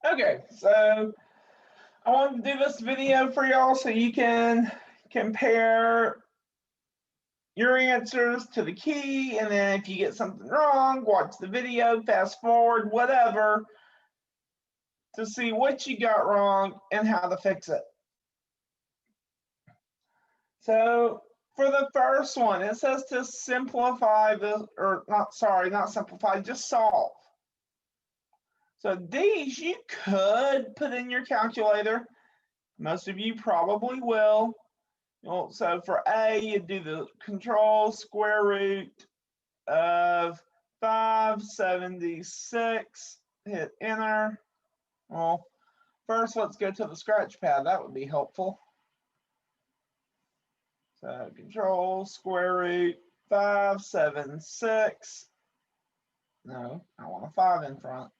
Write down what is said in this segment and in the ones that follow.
Okay, so I wanted to do this video for y'all so you can compare your answers to the key, and then if you get something wrong, watch the video, fast forward, whatever, to see what you got wrong and how to fix it. So for the first one, it says to simplify the, or not, sorry, not simplify, just solve. So these you could put in your calculator. Most of you probably will. So for A, you do the control square root of 576, hit enter. Well, first let's go to the scratch pad, that would be helpful. So control square root 576. No, I want a 5 in front.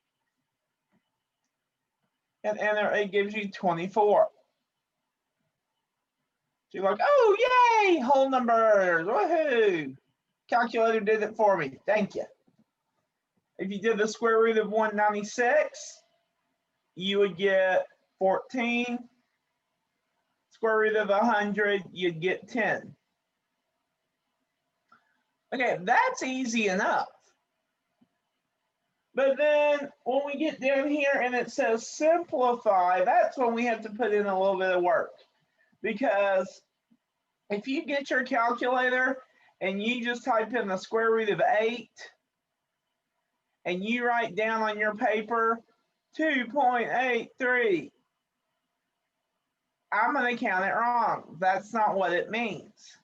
And enter, it gives you 24. So you're like, oh, yay, whole numbers, woohoo. Calculator did it for me, thank you. If you did the square root of 196, you would get 14. Square root of 100, you'd get 10. Okay, that's easy enough. But then when we get down here and it says simplify, that's when we have to put in a little bit of work. Because if you get your calculator and you just type in the square root of 8 and you write down on your paper 2.83, I'm going to count it wrong. That's not what it means.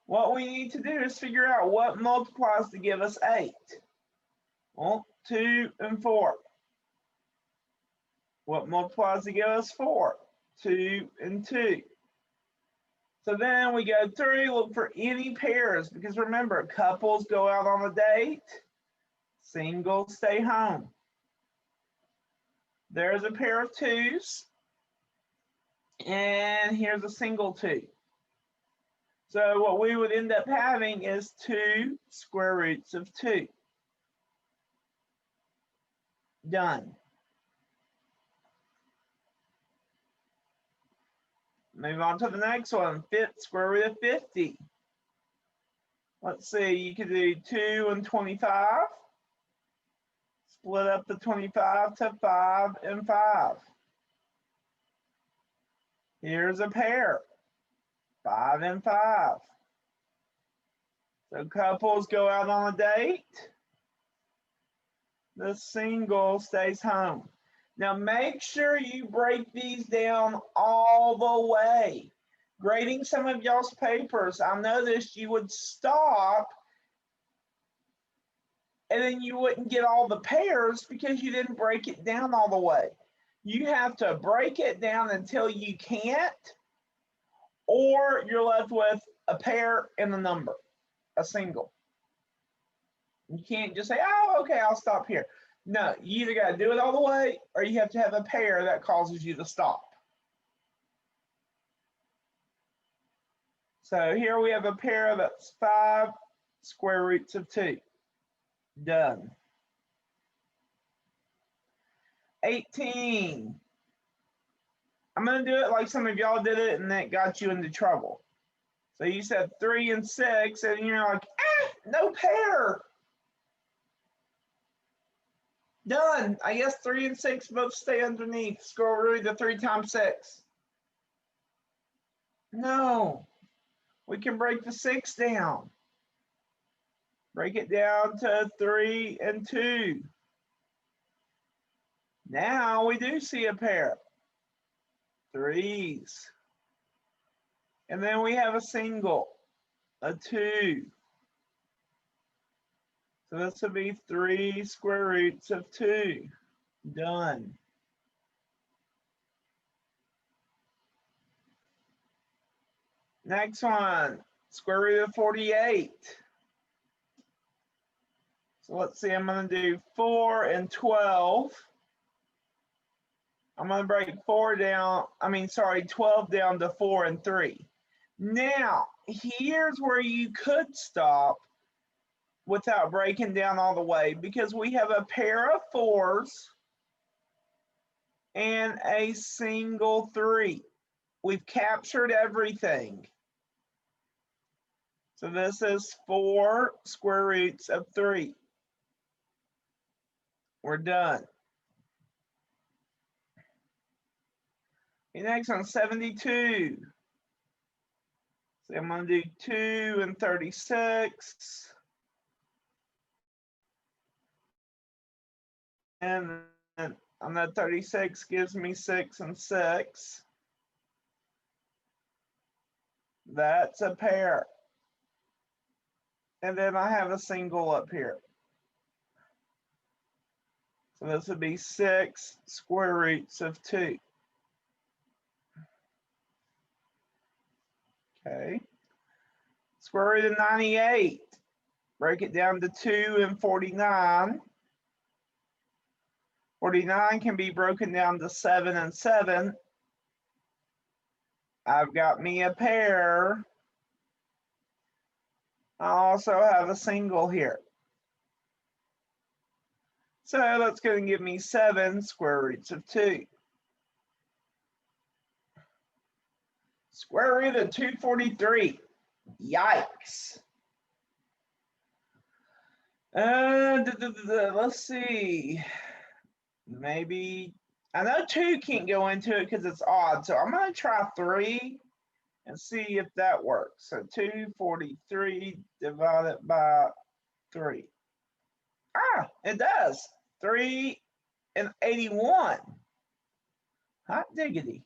What we need to do is figure out what multiplies to give us 8. Well, 2 and 4. What multiplies to give us 4? 2 and 2. So then we go through, look for any pairs, because remember, couples go out on a date, singles stay home. There's a pair of 2s, and here's a single 2. So what we would end up having is 2 square roots of 2. Done. Move on to the next one, square root of 50. Let's see, you could do 2 and 25. Split up the 25 to 5 and 5. Here's a pair, 5 and 5. So couples go out on a date. The single stays home. Now make sure you break these down all the way. Grading some of y'all's papers, I noticed you would stop and then you wouldn't get all the pairs because you didn't break it down all the way. You have to break it down until you can't, or you're left with a pair and a number, a single. You can't just say, oh, okay, I'll stop here. No, you either got to do it all the way or you have to have a pair that causes you to stop. So here we have a pair that's 5 square roots of 2. Done. 18. I'm going to do it like some of y'all did it and that got you into trouble. So you said 3 and 6 and you're like, no pair. Done. I guess 3 and 6 both stay underneath. Square root of 3 times 6. No. We can break the 6 down. Break it down to 3 and 2. Now we do see a pair. 3s. And then we have a single, a 2. So this would be 3 square roots of 2. Done. Next one, square root of 48. So let's see, I'm going to do 4 and 12. I'm going to break 12 down to 4 and 3. Now, here's where you could stop without breaking down all the way because we have a pair of 4s and a single 3. We've captured everything. So this is 4 square roots of 3. We're done. Okay, next on 72. So I'm going to do 2 and 36. And on that 36 gives me 6 and 6. That's a pair. And then I have a single up here. So this would be 6 square roots of 2. Okay. Square root of 98. Break it down to 2 and 49. 49 can be broken down to 7 and 7. I've got me a pair. I also have a single here. So that's going to give me 7 square roots of 2. Square root of 243. Yikes. Let's see. Maybe, I know 2 can't go into it because it's odd. So I'm going to try 3 and see if that works. So 243 divided by 3. Ah, it does. 3 and 81. Hot diggity.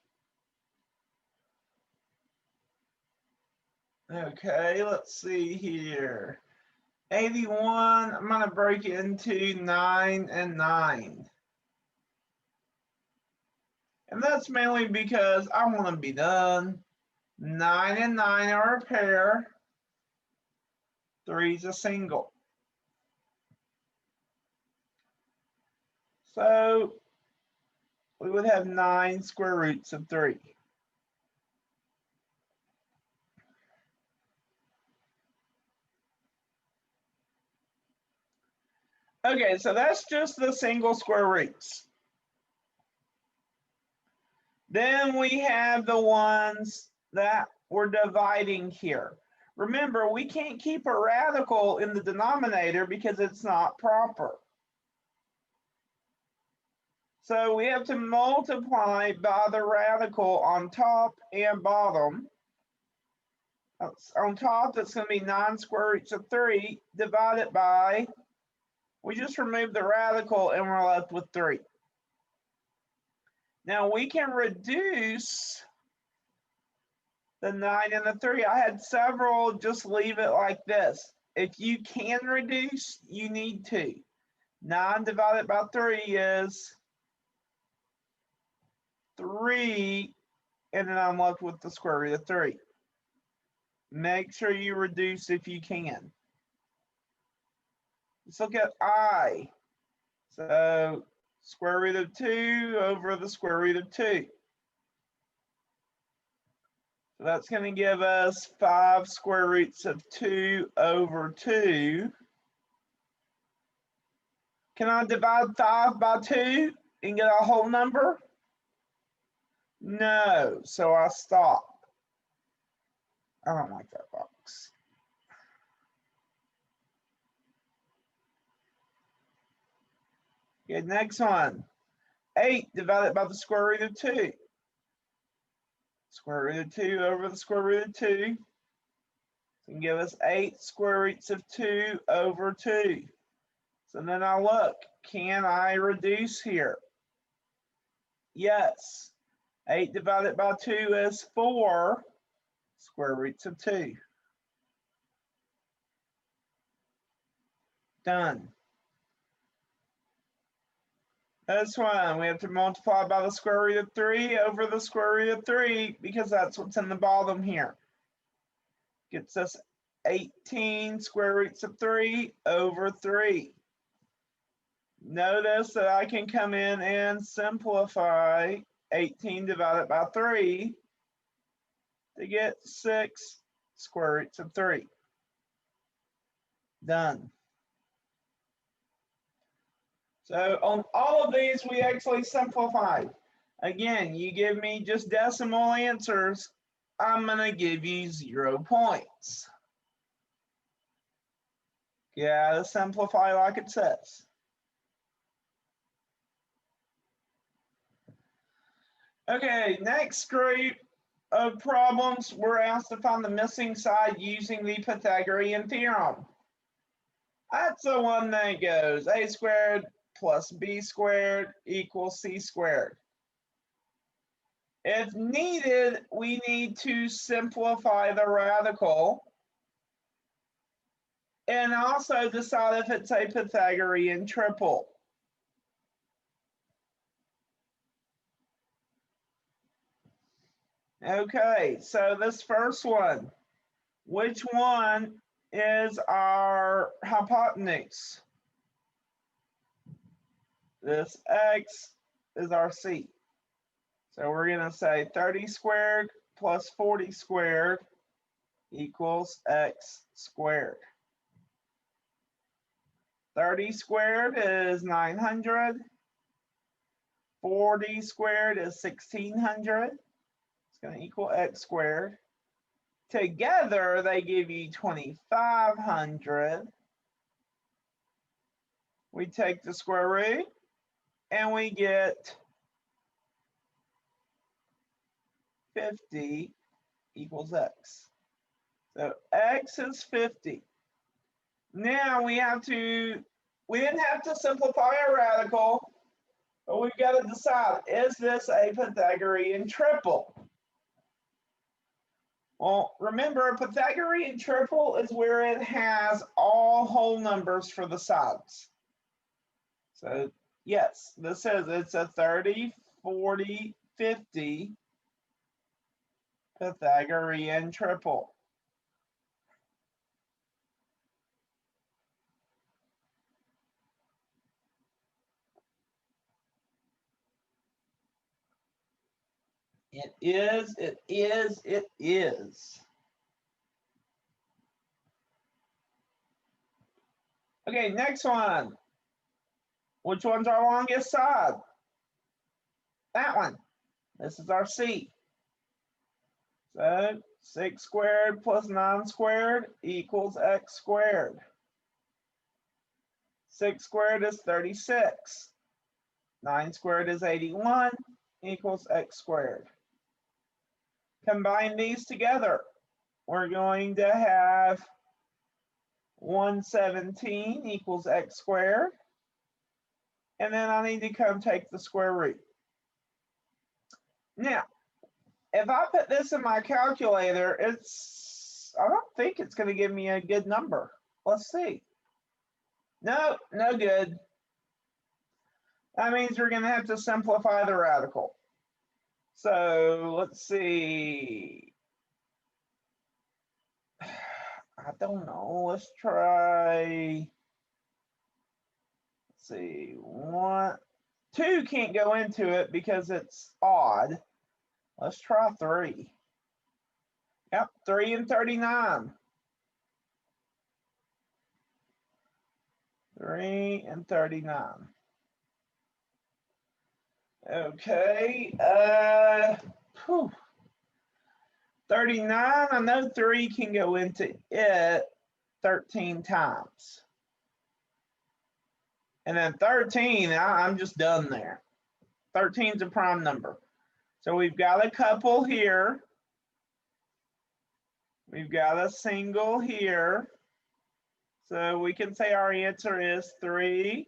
Okay, let's see here. 81, I'm going to break it into 9 and 9. And that's mainly because I want to be done. 9 and 9 are a pair. 3 is a single. So we would have 9 square roots of 3. Okay, so that's just the single square roots. Then we have the ones that we're dividing here. Remember, we can't keep a radical in the denominator because it's not proper. So we have to multiply by the radical on top and bottom. On top, that's going to be 9 square roots of 3 divided by, we just remove the radical and we're left with 3. Now we can reduce the 9 and the 3. I had several just leave it like this. If you can reduce, you need to. 9 divided by 3 is 3, and then I'm left with the square root of 3. Make sure you reduce if you can. Let's look at I. So square root of 2 over the square root of 2. So that's going to give us 5 square roots of 2 over 2. Can I divide 5 by 2 and get a whole number? No, so I stop. I don't like that box. Okay, next one. 8 divided by the square root of 2. Square root of 2 over the square root of 2 can give us 8 square roots of 2 over 2. So then I look, can I reduce here? Yes. 8 divided by 2 is 4 square roots of 2. Done. This one, we have to multiply by the square root of 3 over the square root of 3 because that's what's in the bottom here. Gets us 18 square roots of 3 over 3. Notice that I can come in and simplify 18 divided by 3 to get 6 square roots of 3. Done. So on all of these, we actually simplified. Again, you give me just decimal answers, I'm going to give you 0 points. You gotta simplify like it says. Okay, next group of problems, we're asked to find the missing side using the Pythagorean theorem. That's the one that goes a squared plus b squared equals c squared. If needed, we need to simplify the radical and also decide if it's a Pythagorean triple. Okay, so this first one, which one is our hypotenuse? This x is our c. So we're going to say 30 squared plus 40 squared equals x squared. 30 squared is 900. 40 squared is 1600. It's going to equal x squared. Together, they give you 2500. We take the square root, and we get 50 equals x. So x is 50. Now we didn't have to simplify our radical, but we've got to decide, is this a Pythagorean triple? Well, remember, a Pythagorean triple is where it has all whole numbers for the sides. So yes, this says it's a 30, 40, 50 Pythagorean triple. It is, it is, it is. Okay, next one. Which one's our longest side? That one. This is our C. So 6 squared plus 9 squared equals x squared. 6 squared is 36. 9 squared is 81 equals x squared. Combine these together. We're going to have 117 equals x squared. And then I need to come take the square root. Now, if I put this in my calculator, I don't think it's going to give me a good number. Let's see. No, no good. That means we're going to have to simplify the radical. So let's see. I don't know. Let's try. Let's see. 1, 2 can't go into it because it's odd. Let's try 3. Yep, 3 and 39. 3 and 39. Okay. 39, I know 3 can go into it 13 times. And then 13, I'm just done there. 13 is a prime number. So we've got a couple here. We've got a single here. So we can say our answer is 3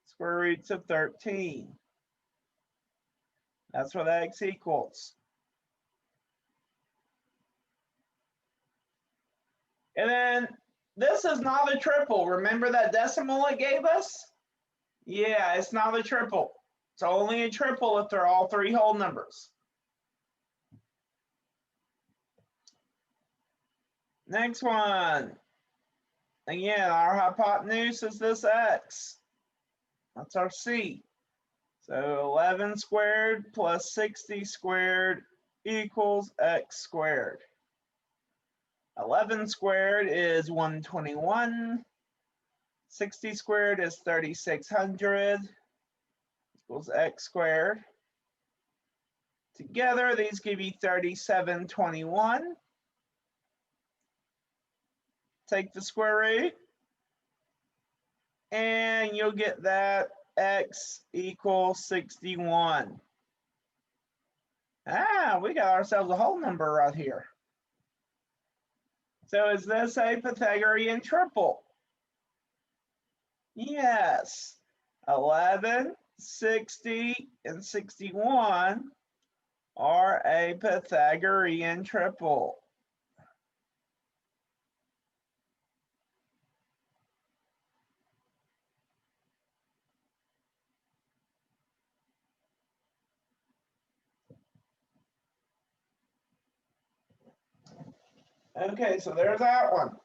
square roots of 13. That's what x equals. And then this is not a triple. Remember that decimal it gave us? Yeah, it's not a triple. It's only a triple if they're all 3 whole numbers. Next one. Again, our hypotenuse is this x. That's our C. So 11 squared plus 60 squared equals x squared. 11 squared is 121. 60 squared is 3600 equals x squared. Together, these give you 3721. Take the square root, and you'll get that x equals 61. We got ourselves a whole number right here. So is this a Pythagorean triple? Yes. 11, 60, and 61 are a Pythagorean triple. Okay, so there's that one.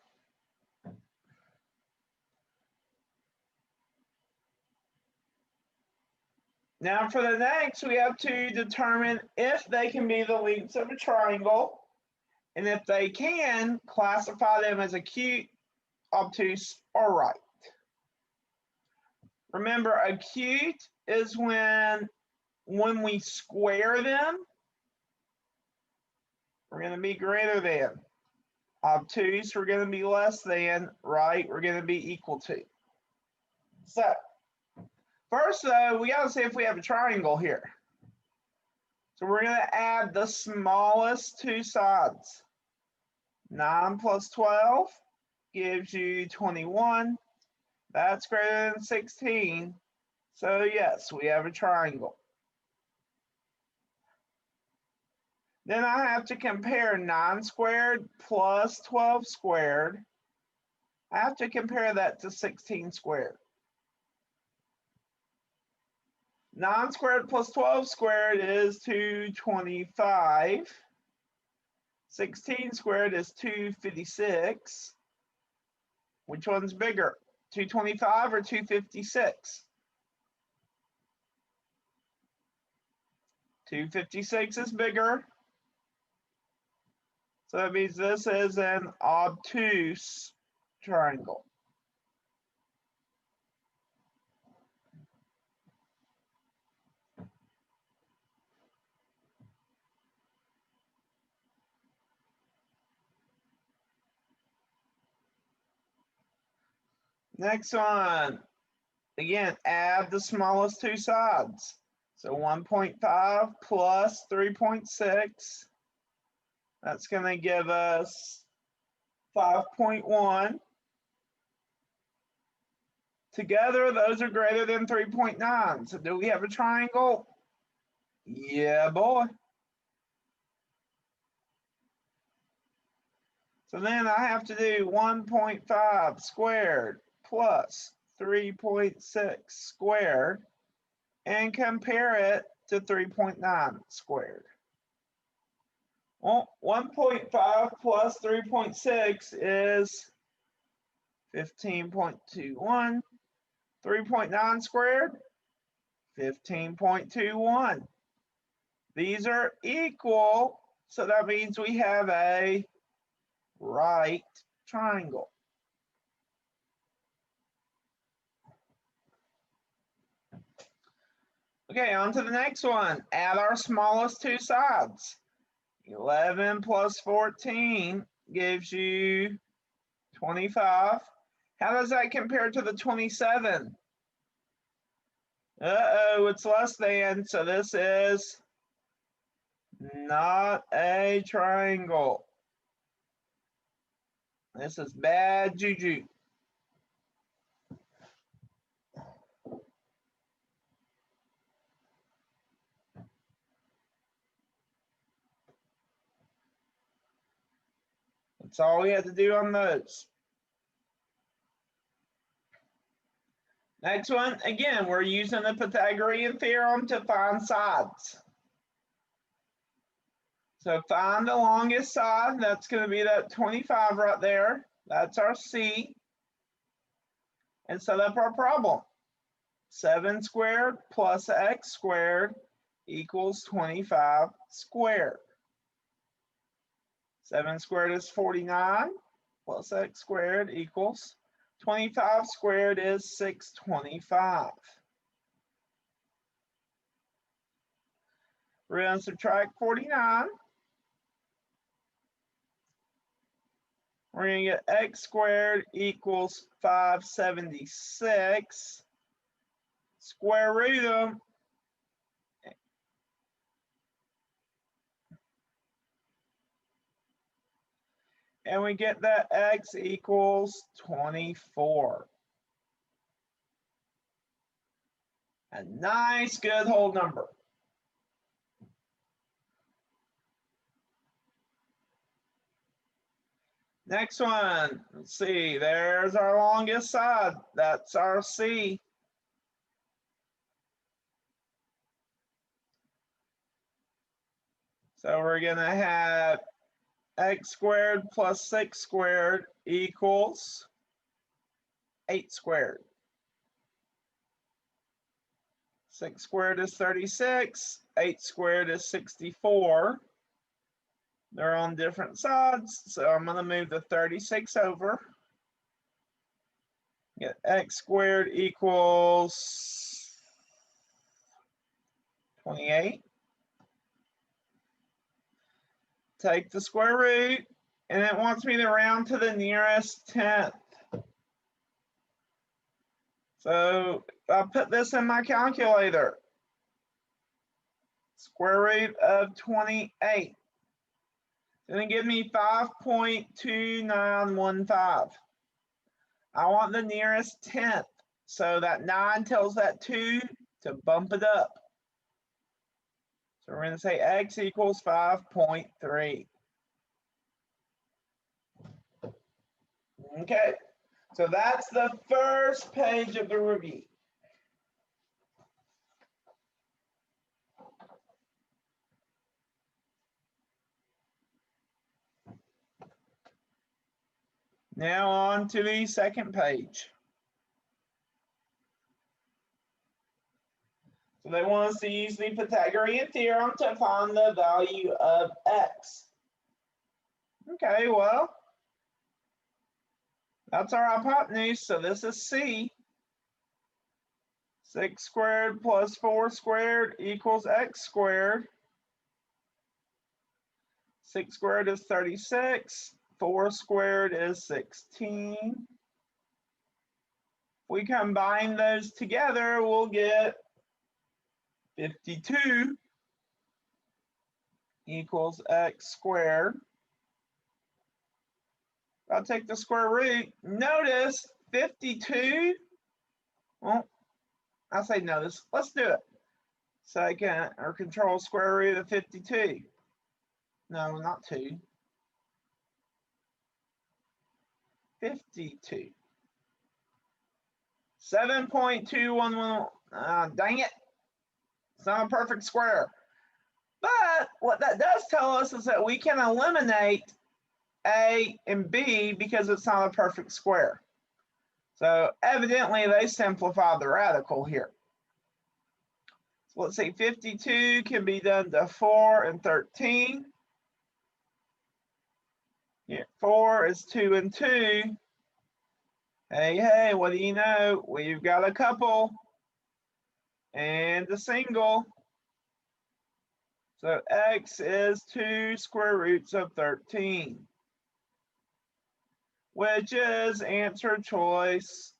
Now for the next, we have to determine if they can be the lengths of a triangle, and if they can, classify them as acute, obtuse, or right. Remember, acute is when we square them, we're going to be greater than. Obtuse, we're going to be less than. Right, we're going to be equal to. So, first though, we got to see if we have a triangle here. So we're going to add the smallest two sides. 9 plus 12 gives you 21. That's greater than 16. So yes, we have a triangle. Then I have to compare 9 squared plus 12 squared. I have to compare that to 16 squared. 9 squared plus 12 squared is 225. 16 squared is 256. Which one's bigger, 225 or 256? 256 is bigger. So that means this is an obtuse triangle. Next one. Again, add the smallest two sides. So 1.5 plus 3.6. That's going to give us 5.1. Together, those are greater than 3.9. So do we have a triangle? Yeah, boy. So then I have to do 1.5 squared plus 3.6 squared and compare it to 3.9 squared. Well, 1.5 plus 3.6 is 15.21. 3.9 squared, 15.21. These are equal, so that means we have a right triangle. Okay, on to the next one. Add our smallest two sides. 11 plus 14 gives you 25. How does that compare to the 27? Uh-oh, it's less than, so this is not a triangle. This is bad juju. That's all we have to do on those. Next one, again, we're using the Pythagorean theorem to find sides. So find the longest side. That's going to be that 25 right there. That's our C. And set up our problem. 7 squared plus x squared equals 25 squared. 7 squared is 49 plus x squared equals 25 squared is 625. We're going to subtract 49. We're going to get x squared equals 576. Square root them. And we get that x equals 24. A nice, good whole number. Next one, let's see, there's our longest side. That's our C. So we're going to have x squared plus 6 squared equals 8 squared. 6 squared is 36. 8 squared is 64. They're on different sides, so I'm going to move the 36 over. Get x squared equals 28. Take the square root, and it wants me to round to the nearest tenth. So I'll put this in my calculator. Square root of 28. It's going to give me 5.2915. I want the nearest tenth. So that 9 tells that 2 to bump it up. So we're going to say x equals 5.3. Okay, so that's the first page of the review. Now on to the second page. So they want us to use the Pythagorean theorem to find the value of x. Okay, well, that's our hypotenuse, so this is C. 6 squared plus 4 squared equals x squared. 6 squared is 36. 4 squared is 16. If we combine those together, we'll get 52 equals x squared. I'll take the square root. Notice 52. Well, I say notice. Let's do it. Second, or control square root of 52. No, not 2. 52. 7.211. Dang it. It's not a perfect square. But what that does tell us is that we can eliminate A and B because it's not a perfect square. So evidently they simplified the radical here. So let's see, 52 can be done to 4 and 13. Here, 4 is 2 and 2. Hey, what do you know? We've got a couple and a single. So x is 2 square roots of 13, which is answer choice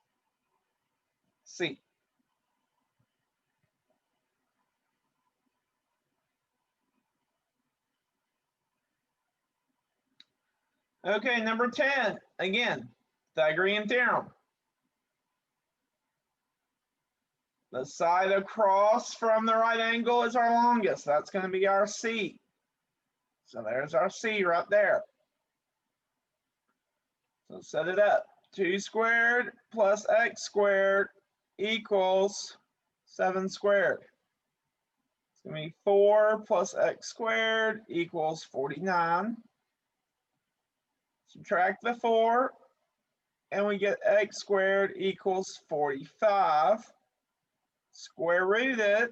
C. Okay, number 10, again, Pythagorean theorem. The side across from the right angle is our longest. That's going to be our C. So there's our C right there. So set it up. 2 squared plus x squared equals 7 squared. It's going to be 4 plus x squared equals 49. Subtract the 4, and we get x squared equals 45. Square root it.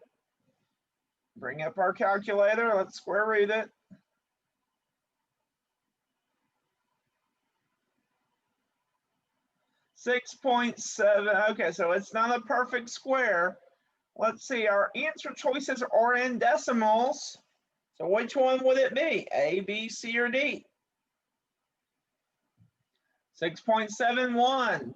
Bring up our calculator. Let's square root it. 6.7. Okay, so it's not a perfect square. Let's see, our answer choices are in decimals. So which one would it be? A, B, C, or D? 6.71.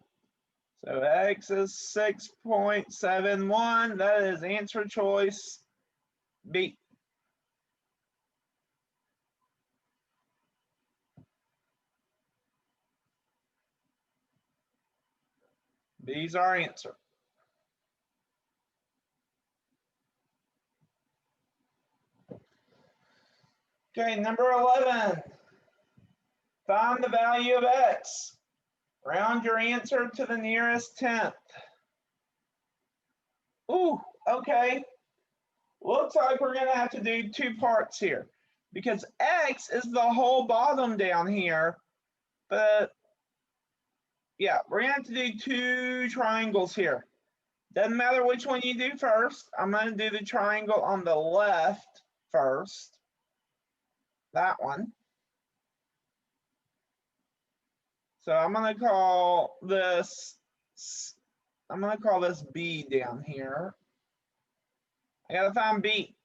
So X is 6.71. That is answer choice B. B's our answer. Okay, number 11. Find the value of X. Round your answer to the nearest tenth. Ooh, okay. Looks like we're going to have to do two parts here because X is the whole bottom down here. But yeah, we're going to have to do two triangles here. Doesn't matter which one you do first. I'm going to do the triangle on the left first. That one. So I'm going to call this B down here. I got to find B.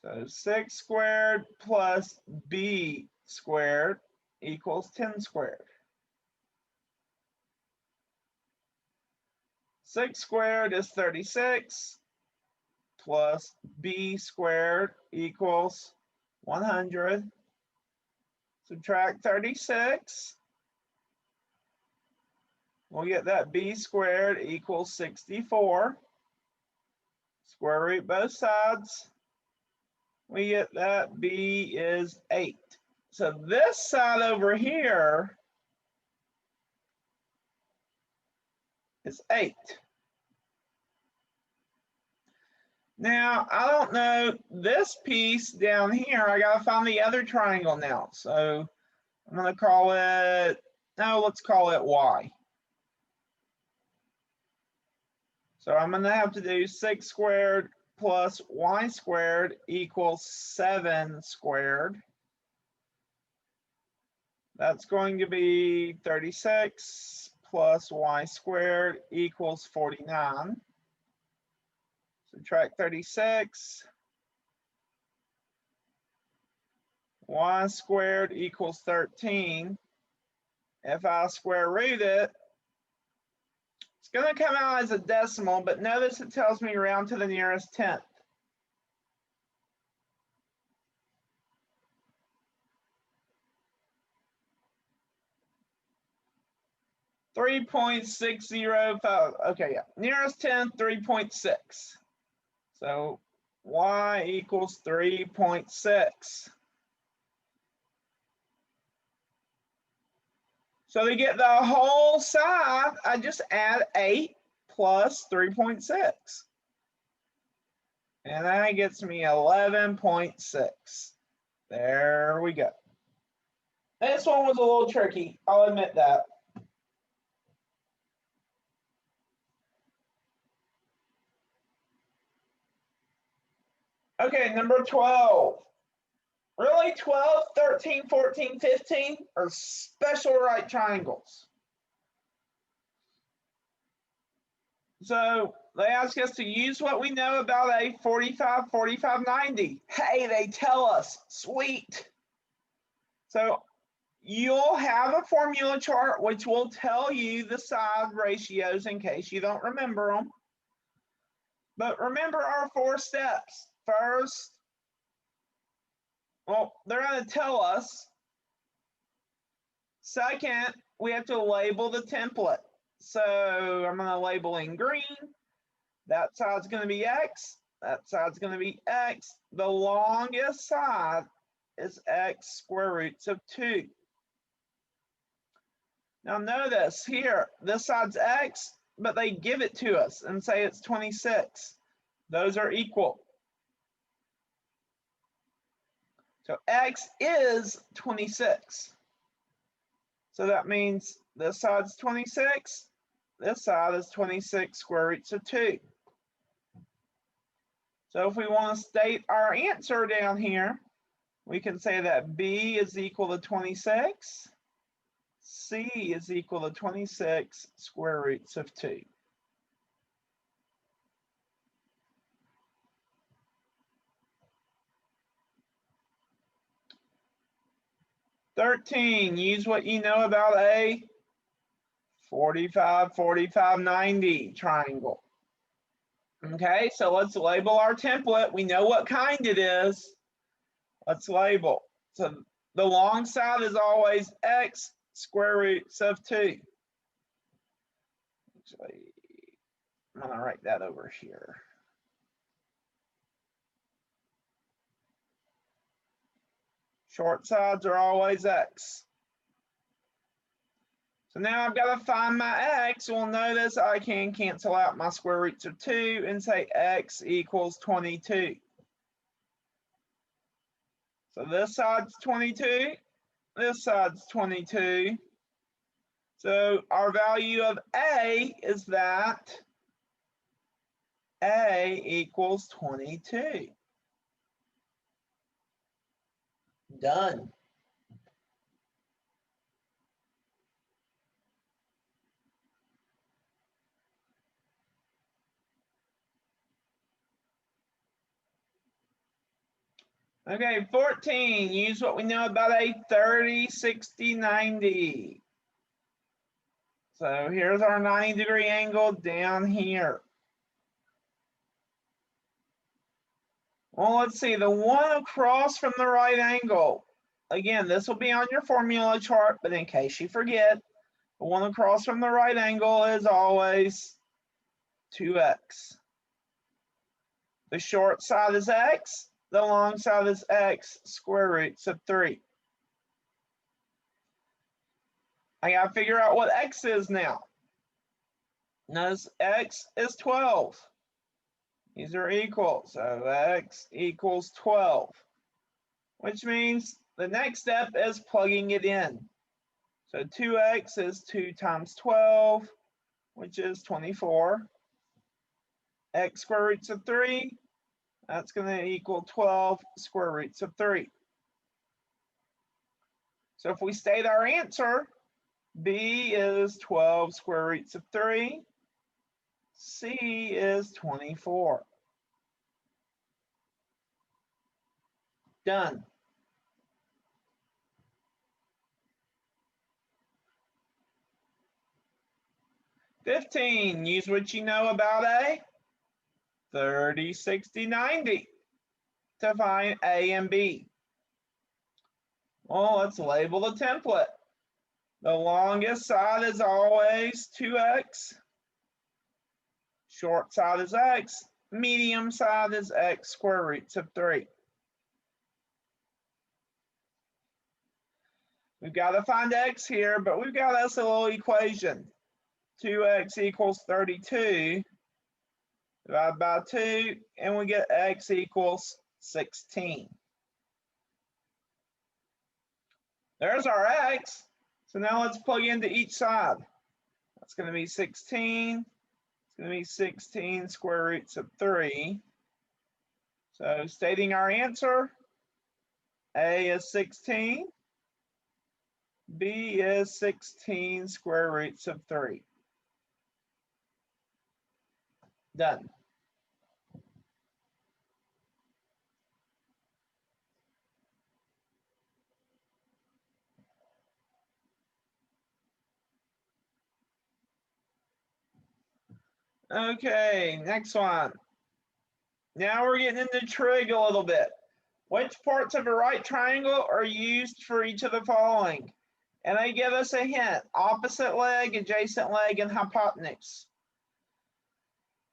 So 6 squared plus B squared equals 10 squared. 6 squared is 36 plus B squared equals 100. Subtract 36. We'll get that B squared equals 64. Square root both sides. We get that B is 8. So this side over here is 8. Now, I don't know this piece down here. I got to find the other triangle now. So I'm going to call it, no, let's call it Y. So I'm going to have to do 6 squared plus Y squared equals 7 squared. That's going to be 36 plus Y squared equals 49. Subtract 36. Y squared equals 13. If I square root it, it's going to come out as a decimal, but notice it tells me round to the nearest tenth. .605. Okay, yeah. Nearest tenth, 3.6. So Y equals 3.6. So to get the whole side, I just add 8 plus 3.6. And that gets me 11.6. There we go. This one was a little tricky. I'll admit that. Okay, number 12. Really, 12, 13, 14, 15 are special right triangles. So they ask us to use what we know about a 45, 45, 90. Hey, they tell us, sweet. So you'll have a formula chart which will tell you the side ratios in case you don't remember them. But remember our 4 steps. First, well, they're going to tell us. Second, we have to label the template. So I'm going to label in green. That side's going to be X. That side's going to be X. The longest side is X square roots of 2. Now notice here, this side's X, but they give it to us and say it's 26. Those are equal. So X is 26. So that means this side's 26. This side is 26 square roots of 2. So if we want to state our answer down here, we can say that B is equal to 26. C is equal to 26 square roots of 2. Use what you know about a 45, 45, 90 triangle. Okay, so let's label our template. We know what kind it is. Let's label. So the long side is always x square roots of 2. Actually, I'm going to write that over here. Short sides are always x. So now I've got to find my x. Well, notice I can cancel out my square roots of 2 and say x equals 22. So this side's 22, this side's 22. So our value of a is that a equals 22. Done. Okay, 14. Use what we know about a 30, 60, 90. So here's our 90-degree angle down here. Well, let's see, the one across from the right angle. Again, this will be on your formula chart, but in case you forget, the one across from the right angle is always 2x. The short side is x, the long side is x square roots of 3. I gotta figure out what x is now. Notice x is 12. These are equal, so x equals 12, which means the next step is plugging it in. So 2x is 2 times 12, which is 24. X square roots of 3, that's going to equal 12 square roots of 3. So if we state our answer, B is 12 square roots of 3, C is 24. Done. Use what you know about a 30, 60, 90 to find A and B. Well, let's label the template. The longest side is always 2x. Short side is x. Medium side is x square roots of 3. We've got to find x here, but we've got us a little equation. 2x equals 32. Divide by 2, and we get x equals 16. There's our x. So now let's plug into each side. That's going to be 16. It's going to be 16 square roots of 3. So stating our answer, A is 16. B is 16 square roots of 3. Done. Okay, next one. Now we're getting into trig a little bit. Which parts of a right triangle are used for each of the following? And they give us a hint: opposite leg, adjacent leg, and hypotenuse.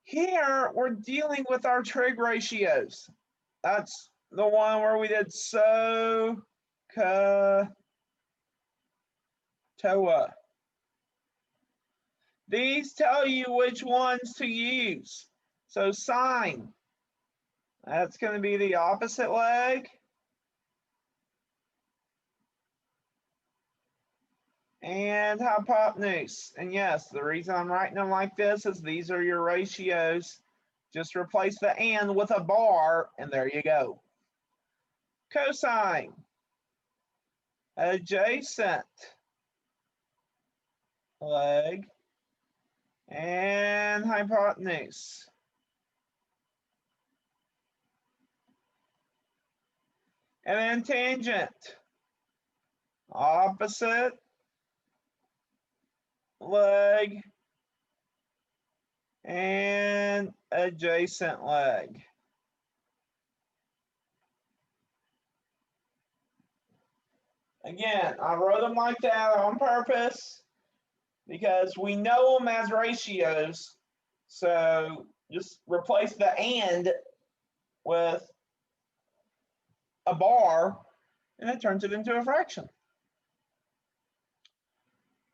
Here, we're dealing with our trig ratios. That's the one where we did so, ka, toa. These tell you which ones to use. So sine, that's going to be the opposite leg. And hypotenuse. And yes, the reason I'm writing them like this is these are your ratios. Just replace the and with a bar, and there you go. Cosine, adjacent, leg, and hypotenuse. And then tangent, opposite leg, and adjacent leg. Again, I wrote them like that on purpose because we know them as ratios. So just replace the and with a bar, and it turns it into a fraction.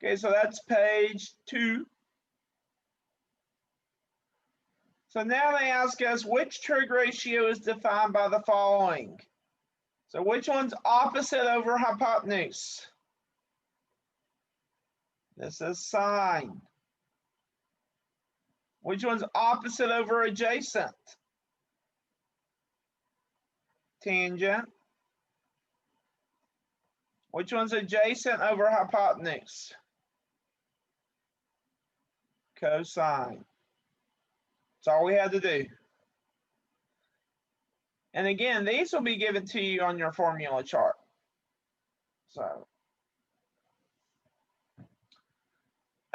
Okay, so that's page 2. So now they ask us which trig ratio is defined by the following. So which one's opposite over hypotenuse? This is sine. Which one's opposite over adjacent? Tangent. Which one's adjacent over hypotenuse? Cosine. That's all we had to do. And again, these will be given to you on your formula chart. So,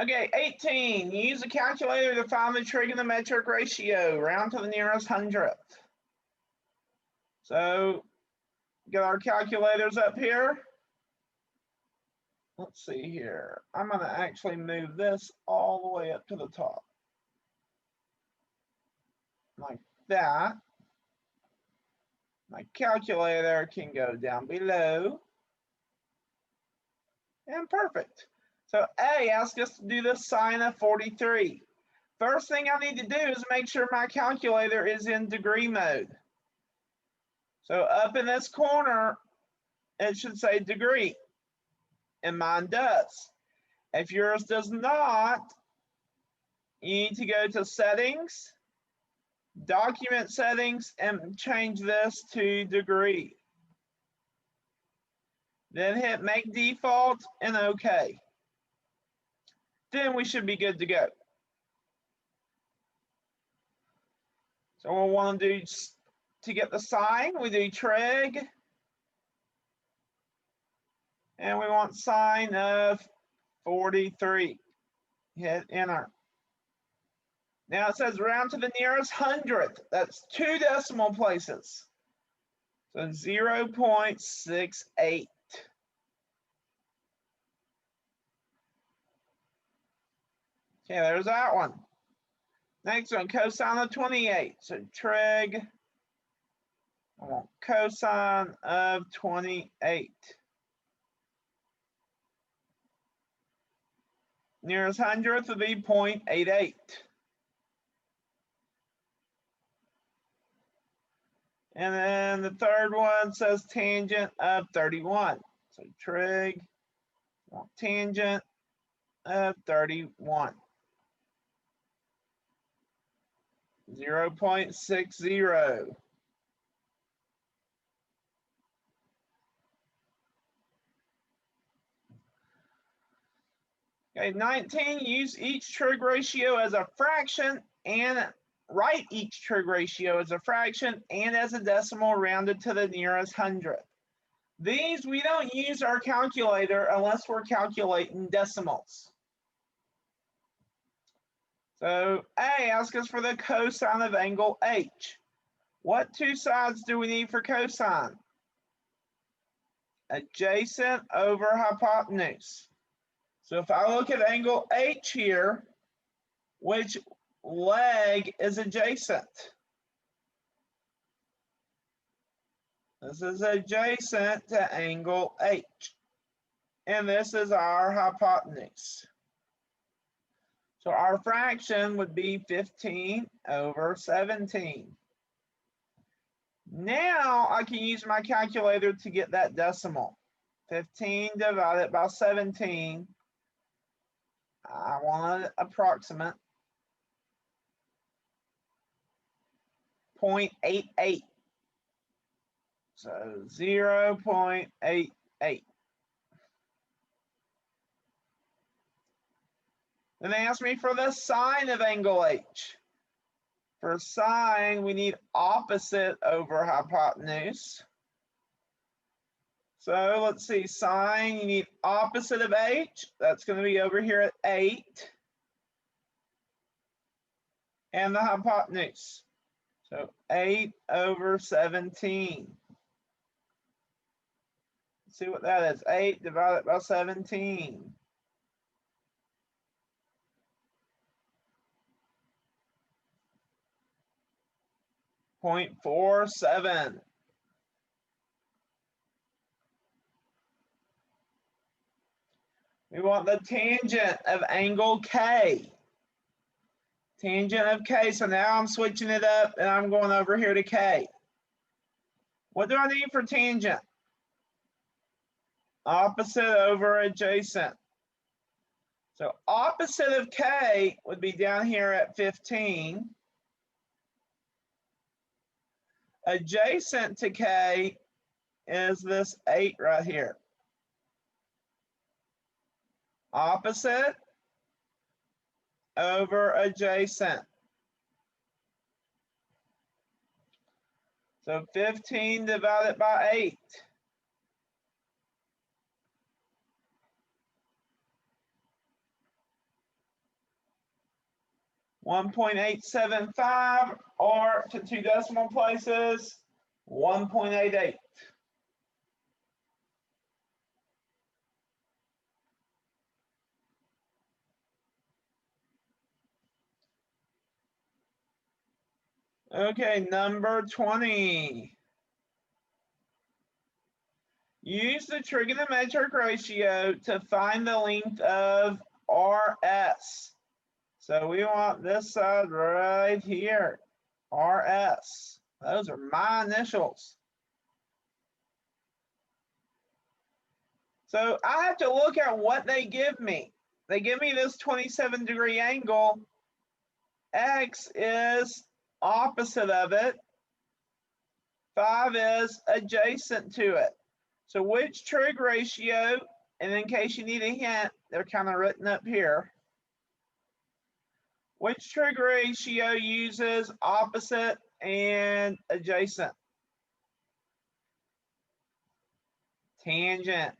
okay, 18. Use a calculator to find the trigonometric ratio, round to the nearest hundredth. So, get our calculators up here. Let's see here. I'm going to actually move this all the way up to the top. Like that. My calculator can go down below. And perfect. So A asks us to do the sine of 43. First thing I need to do is make sure my calculator is in degree mode. So up in this corner, it should say degree. And mine does. If yours does not, you need to go to settings, document settings, and change this to degree. Then hit make default and OK. Then we should be good to go. So we'll want to do, to get the sine, we do trig. And we want sine of 43. Hit enter. Now it says round to the nearest hundredth. That's 2 decimal places. So 0.68. Okay, there's that one. Next one, cosine of 28. So trig, I want cosine of 28. Nearest hundredth would be 0.88. And then the third one says tangent of 31. So trig, tangent of 31. 0.60. Okay, 19, use each trig ratio as a fraction and write each trig ratio as a fraction and as a decimal rounded to the nearest hundredth. These, we don't use our calculator unless we're calculating decimals. So A asks us for the cosine of angle H. What 2 sides do we need for cosine? Adjacent over hypotenuse. So if I look at angle H here, which leg is adjacent? This is adjacent to angle H. And this is our hypotenuse. So our fraction would be 15 over 17. Now I can use my calculator to get that decimal. 15 divided by 17. I want an approximate. 0.88. So 0.88. Then they asked me for the sine of angle H. For sine, we need opposite over hypotenuse. So let's see, sine, you need opposite of H. That's going to be over here at 8. And the hypotenuse. So 8 over 17. Let's see what that is. 8 divided by 17. 0.47. We want the tangent of angle K. Tangent of K. So now I'm switching it up and I'm going over here to K. What do I need for tangent? Opposite over adjacent. So opposite of K would be down here at 15. Adjacent to K is this 8 right here. Opposite over adjacent. So 15 divided by 8. 1.875, or to 2 decimal places, 1.88. Okay, number 20. Use the trigonometric ratio to find the length of RS. So we want this side right here, RS. Those are my initials. So I have to look at what they give me. They give me this 27-degree angle. X is opposite of it. 5 is adjacent to it. So which trig ratio, and in case you need a hint, they're kind of written up here. Which trig ratio uses opposite and adjacent? Tangent.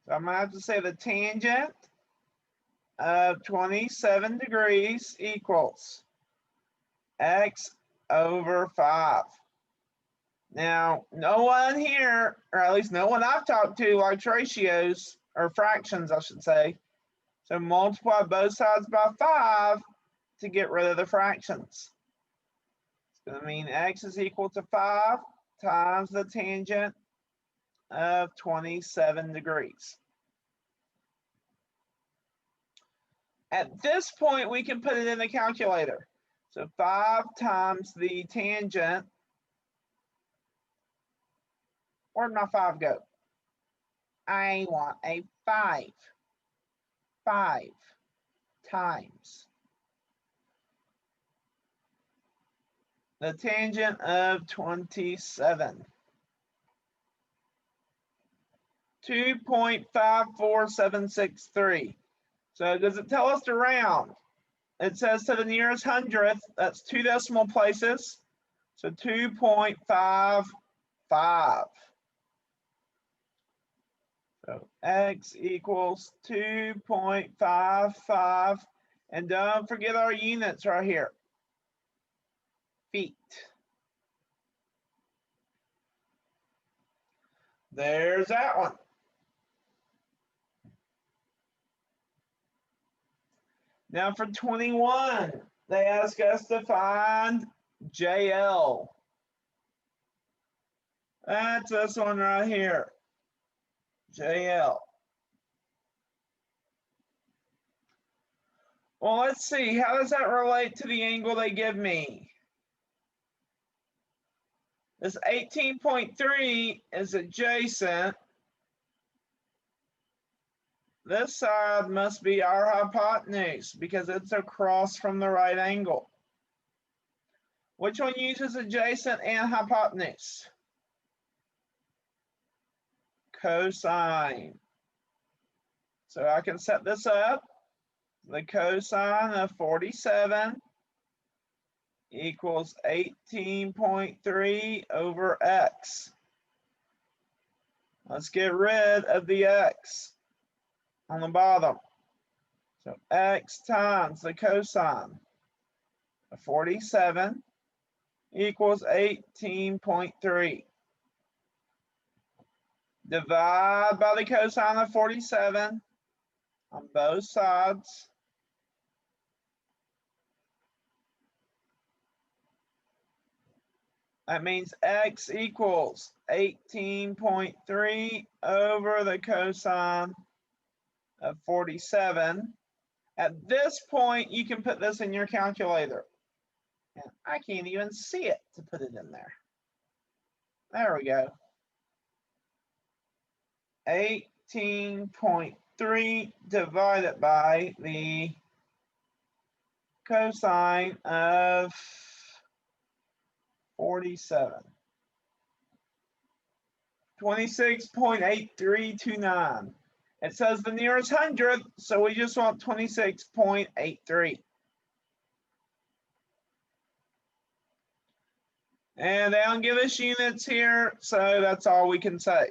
So I'm going to have to say the tangent of 27 degrees equals x over 5. Now, no one here, or at least no one I've talked to, likes ratios, or fractions, I should say. So multiply both sides by 5 to get rid of the fractions. It's going to mean x is equal to 5 times the tangent of 27 degrees. At this point, we can put it in the calculator. So 5 times the tangent. Where'd my 5 go? I want a 5. 5 times the tangent of 27. 2.54763. So does it tell us to round? It says to the nearest hundredth. That's 2 decimal places. So 2.55. So x equals 2.55. And don't forget our units right here. Feet. There's that one. Now for 21, they ask us to find JL. That's this one right here. JL. Well, let's see. How does that relate to the angle they give me? This 18.3 is adjacent. This side must be our hypotenuse because it's across from the right angle. Which one uses adjacent and hypotenuse? Cosine. So I can set this up. The cosine of 47 equals 18.3 over x. Let's get rid of the x on the bottom. So x times the cosine of 47 equals 18.3. Divide by the cosine of 47 on both sides. That means x equals 18.3 over the cosine of 47. At this point, you can put this in your calculator. And I can't even see it to put it in there. There we go. 18.3 divided by the cosine of 47. 26.8329. It says the nearest hundredth, so we just want 26.83. And they don't give us units here, so that's all we can say.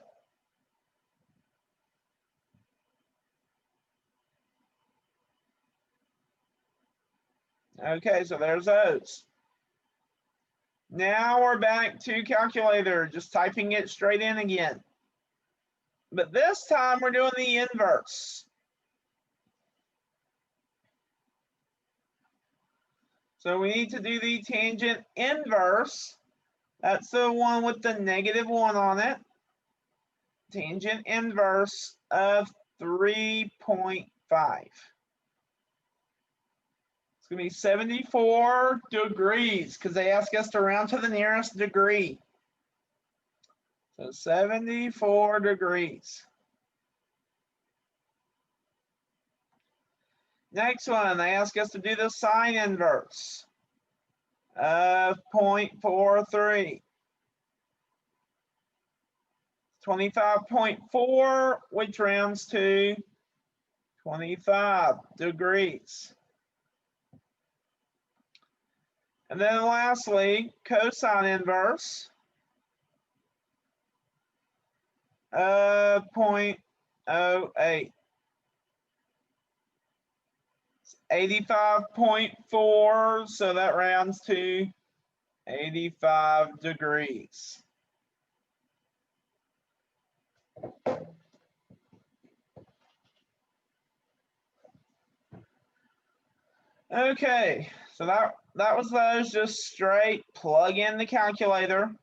Okay, so there's those. Now we're back to calculator, just typing it straight in again. But this time we're doing the inverse. So we need to do the tangent inverse. That's the one with the -1 on it. Tangent inverse of 3.5. It's going to be 74 degrees because they ask us to round to the nearest degree. So 74 degrees. Next one, they ask us to do the sine inverse of 0.43. 25.4, which rounds to 25 degrees. And then lastly, cosine inverse of 0.08. 85.4, so that rounds to 85 degrees. Okay, so that was those. Just straight plug in the calculator.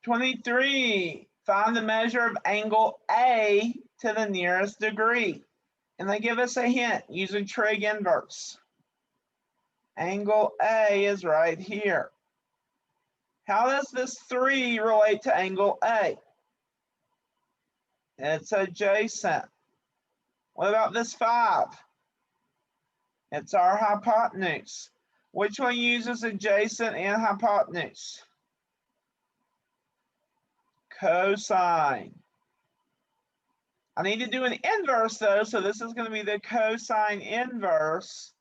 '23, find the measure of angle A to the nearest degree. And they give us a hint using trig inverse. Angle A is right here. How does this 3 relate to angle A? It's adjacent. What about this 5? It's our hypotenuse. Which one uses adjacent and hypotenuse? Cosine. I need to do an inverse though, so this is going to be the cosine inverse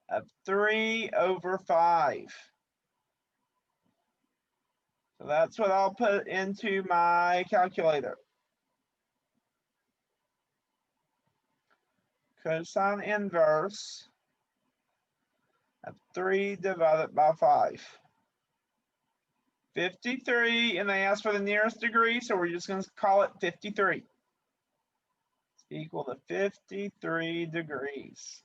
of 3 over 5. So that's what I'll put into my calculator. Cosine inverse of 3 divided by 5. 53, and they ask for the nearest degree, so we're just going to call it 53. It's equal to 53 degrees.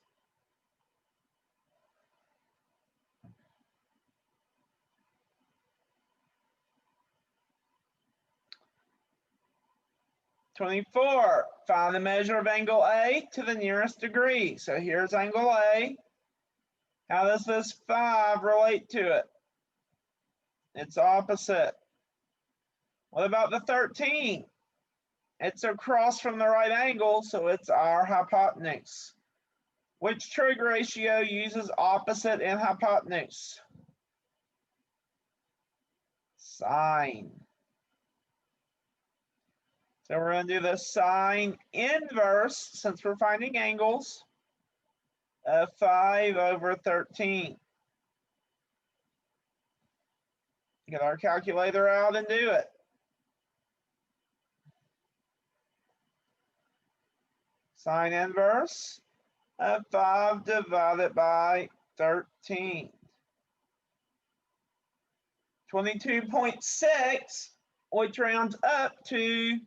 '24, find the measure of angle A to the nearest degree. So here's angle A. How does this 5 relate to it? It's opposite. What about the 13? It's across from the right angle, so it's our hypotenuse. Which trig ratio uses opposite and hypotenuse? Sine. So we're going to do the sine inverse, since we're finding angles, of 5 over 13. Get our calculator out and do it. Sine inverse of 5 divided by 13. 22.6, which rounds up to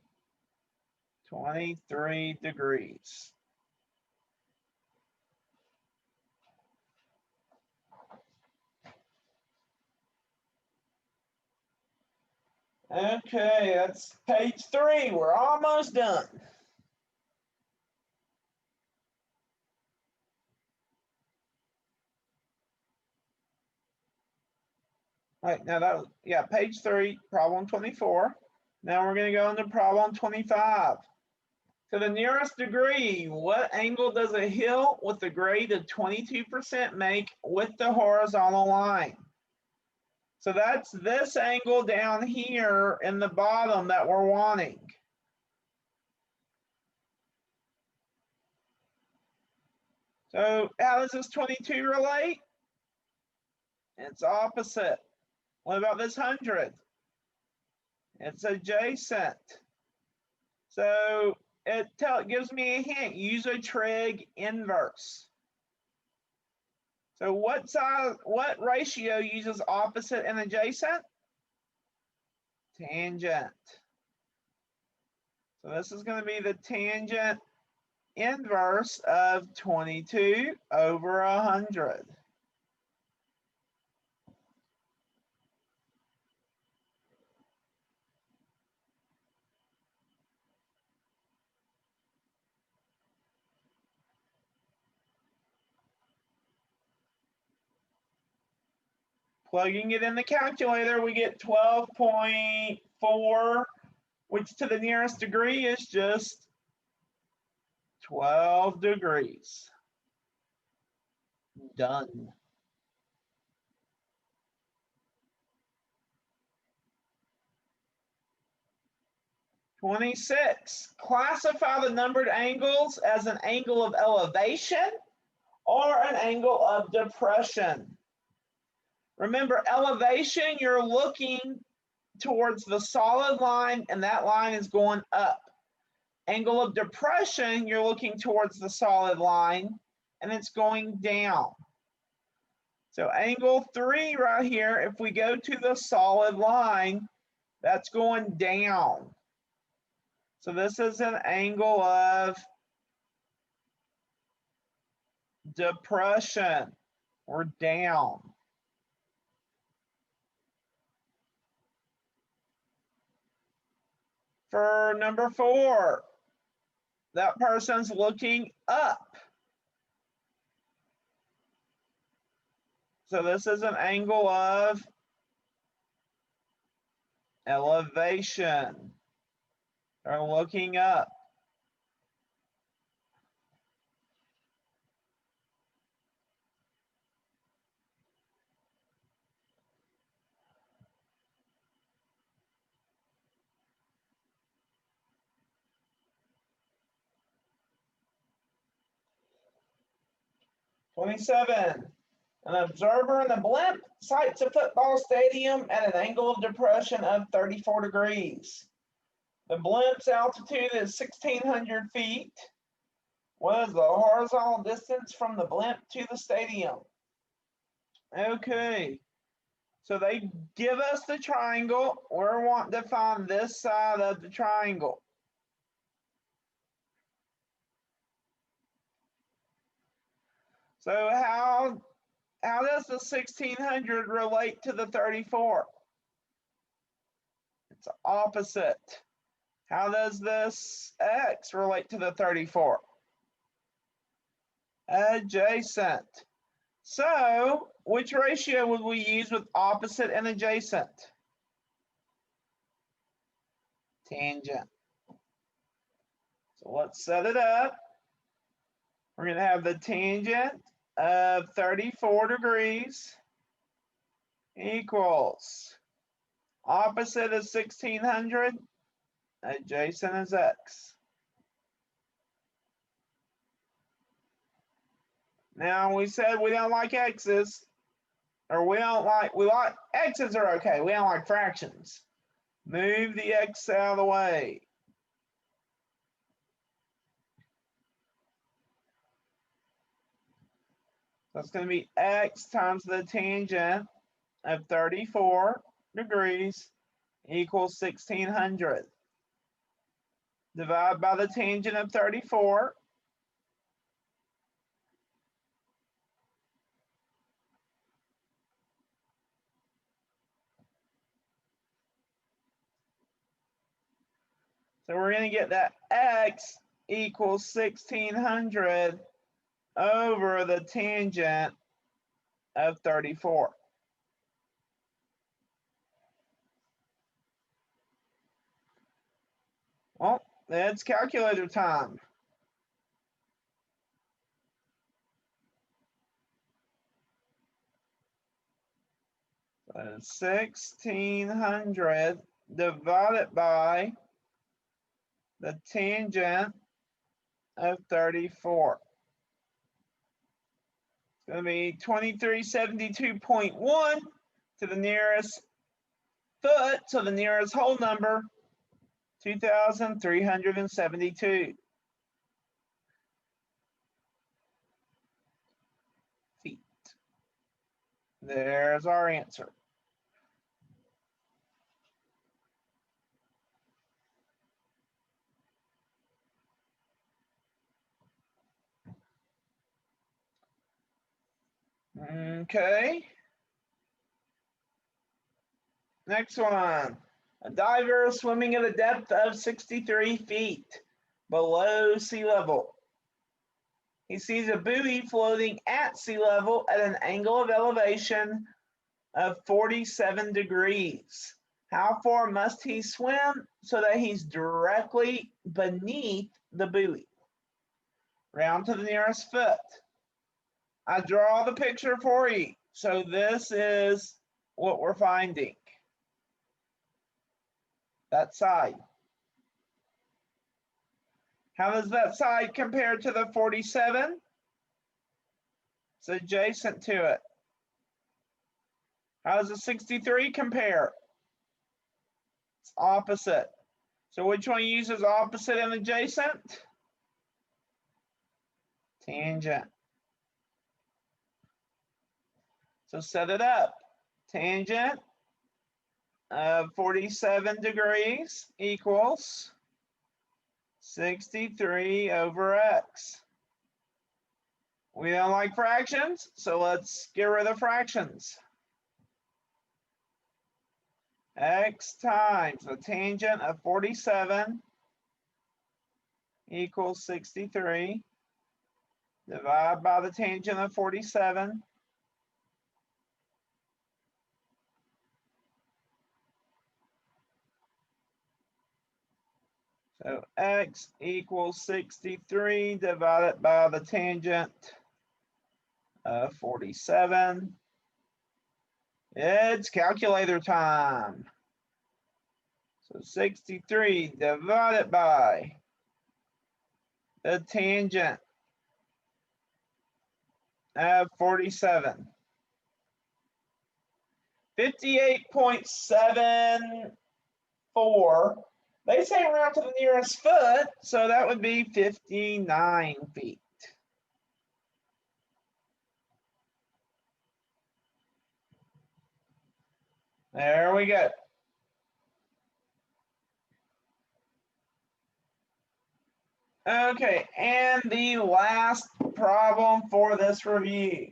23 degrees. Okay, that's page 3. We're almost done. All right, now that, yeah, page 3, problem 24. Now we're going to go into problem 25. To the nearest degree, what angle does a hill with a grade of 22% make with the horizontal line? So that's this angle down here in the bottom that we're wanting. So how does this 22 relate? It's opposite. What about this 100? It's adjacent. So it gives me a hint. Use a trig inverse. So what ratio uses opposite and adjacent? Tangent. So this is going to be the tangent inverse of 22 over 100. Plugging it in the calculator, we get 12.4, which to the nearest degree is just 12 degrees. Done. (26) Classify the numbered angles as an angle of elevation or an angle of depression. Remember, elevation, you're looking towards the solid line, and that line is going up. Angle of depression, you're looking towards the solid line, and it's going down. So angle 3 right here, if we go to the solid line, that's going down. So this is an angle of depression, or down. For number 4, that person's looking up. So this is an angle of elevation. They're looking up. (27) An observer in a blimp sights a football stadium at an angle of depression of 34 degrees. The blimp's altitude is 1,600 feet. What is the horizontal distance from the blimp to the stadium? Okay, so they give us the triangle. We're wanting to find this side of the triangle. So how does the 1,600 relate to the 34? It's opposite. How does this x relate to the 34? Adjacent. So which ratio would we use with opposite and adjacent? Tangent. So let's set it up. We're going to have the tangent of 34 degrees equals opposite of 1,600 Adjacent is x. Now we said we don't like x's, or we like x's are okay. We don't like fractions. Move the x out of the way. So it's going to be x times the tangent of 34 degrees equals 1600. Divide by the tangent of 34. So we're going to get that x equals 1600 over the tangent of 34. Well, it's calculator time. So 1600 divided by the tangent of 34. It's going to be 2372.1 to the nearest foot, so the nearest whole number, 2,372 feet. There's our answer. Okay. Next one. A diver swimming at a depth of 63 feet below sea level. He sees a buoy floating at sea level at an angle of elevation of 47 degrees. How far must he swim so that he's directly beneath the buoy? Round to the nearest foot. I draw the picture for you. So this is what we're finding. That side. How does that side compare to the 47? It's adjacent to it. How does the 63 compare? It's opposite. So which one uses opposite and adjacent? Tangent. So set it up. Tangent of 47 degrees equals 63 over x. We don't like fractions, so let's get rid of fractions. X times the tangent of 47 equals 63. Divide by the tangent of 47. So x equals 63 divided by the tangent of 47. It's calculator time. So 63 divided by the tangent of 47. 58.74. They say round to the nearest foot, so that would be 59 feet. There we go. Okay, and the last problem for this review.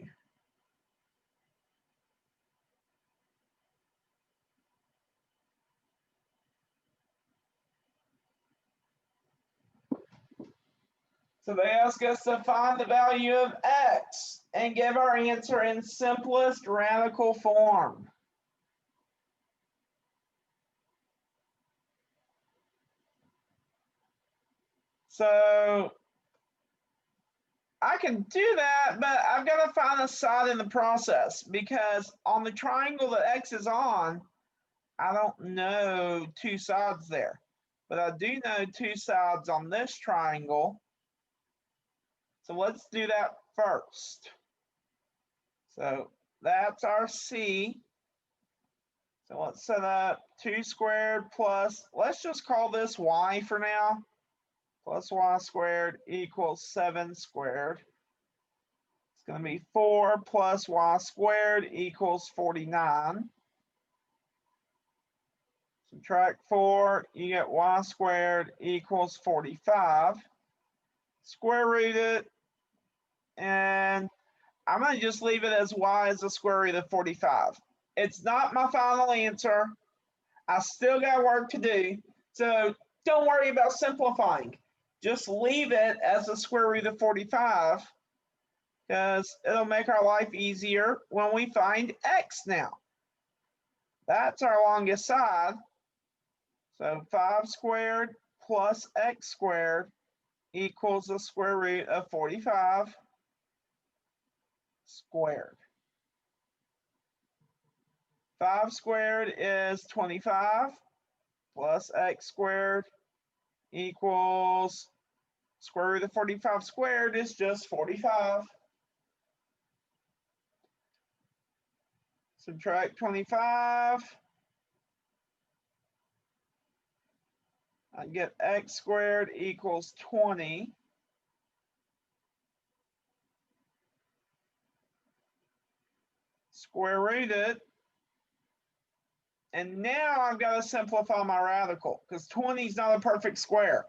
So they ask us to find the value of x and give our answer in simplest radical form. So I can do that, but I've got to find a side in the process because on the triangle that x is on, I don't know two sides there. but I do know 2 sides on this triangle. So let's do that first. So that's our C. So let's set up 2 squared plus, let's just call this y for now, plus y squared equals 7 squared. It's going to be 4 plus y squared equals 49. Subtract 4, you get y squared equals 45. Square root it, and I'm going to just leave it as y is the square root of 45. It's not my final answer. I still got work to do, so don't worry about simplifying. Just leave it as the square root of 45 because it'll make our life easier when we find x now. That's our longest side. So 5 squared plus x squared equals the square root of 45 squared. 5 squared is 25 plus x squared equals square root of 45 squared is just 45. Subtract 25. I get x squared equals 20. Square root it. And now I've got to simplify my radical because 20 is not a perfect square.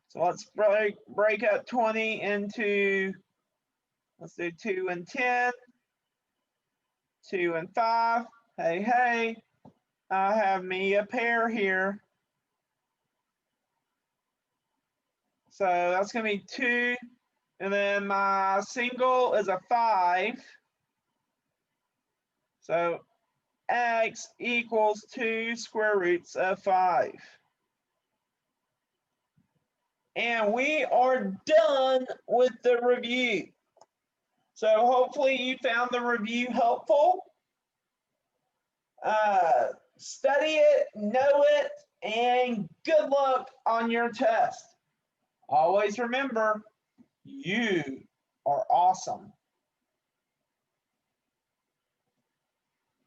So let's break up 20 into, let's do 2 and 10, 2 and 5. Hey, hey, I have me a pair here. So that's going to be 2. And then my single is a 5. So x equals 2 square roots of 5. And we are done with the review. So hopefully you found the review helpful. Study it, know it, and good luck on your test. Always remember, you are awesome.